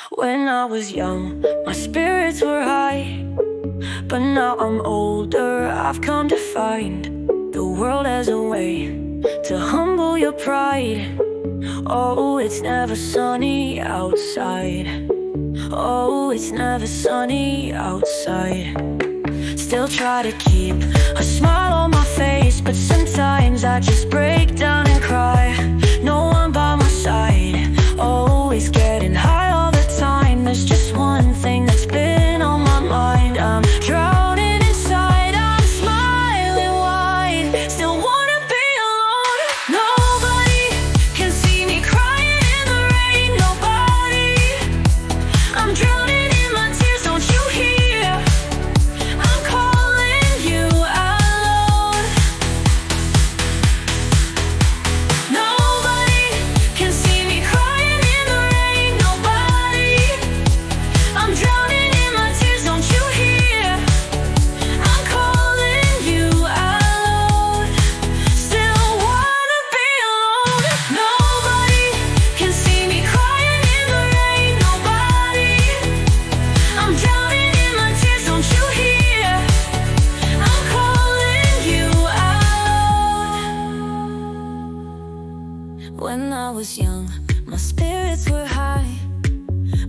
When I was young, my spirits were high. But now I'm older, I've come to find the world has a way to humble your pride. Oh, it's never sunny outside. Oh, it's never sunny outside. Still try to keep a smile on my face, but sometimes I just break down and cry. No one by my side, always getting high all the time. There's just one thing that's been on my mind. I'm drowning inside, I'm smiling wide. Still wanna be alone. Nobody can see me crying in the rain. Nobody. I'm drowning in my tears, don't you hear? I'm calling you out loud. Nobody can see me crying in the rain. Nobody. I'm drowning in my tears, don't you hear? I'm calling you out loud. Still wanna be alone. Nobody can see me crying in the rain. Nobody. I'm drowning in my tears, don't you hear? I'm calling you out. When I was young, my spirits were high.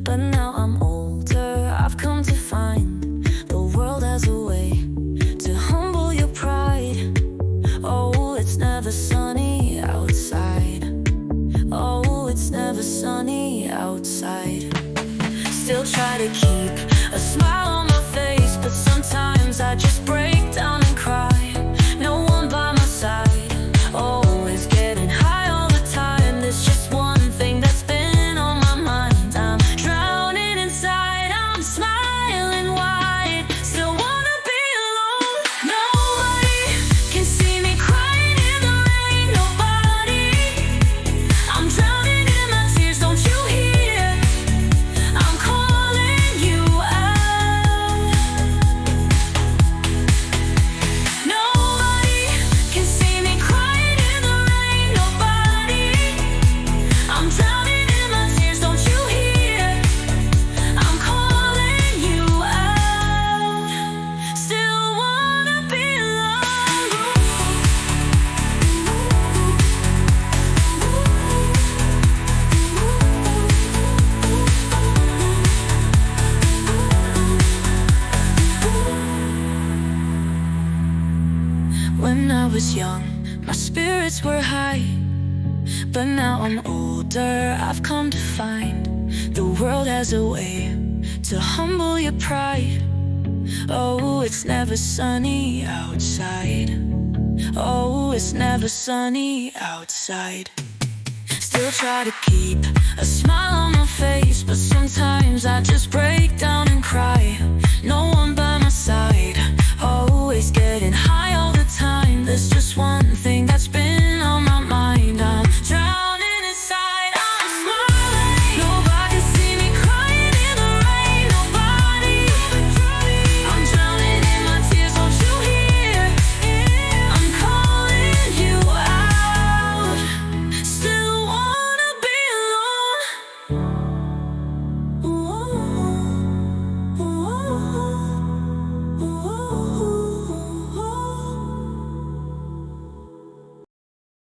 But now I'm older, I've come to find the world has a way to humble your pride. Oh, it's never sunny outside. Oh, it's never sunny outside. Still try to keep a smile on my face, but sometimes I just break down and cry. No one by my side, always getting high all the time. There's just one thing that's been on my mind. I'm drowning inside, I'm smiling wide. Still wanna be alone. Nobody can see me crying in the rain. Nobody. I'm drowning in my tears, don't you hear? I'm calling you out. Nobody can see me crying in the rain. Nobody. I'm drowning in my tears, don't you hear? I'm calling you out. Still wanna be alone. When I was young, my spirits were high. But now I'm older, I've come to find the world has a way to humble your pride. Oh, it's never sunny outside. Oh, it's never sunny outside. Still try to keep a smile on my face, but sometimes I just break down and cry.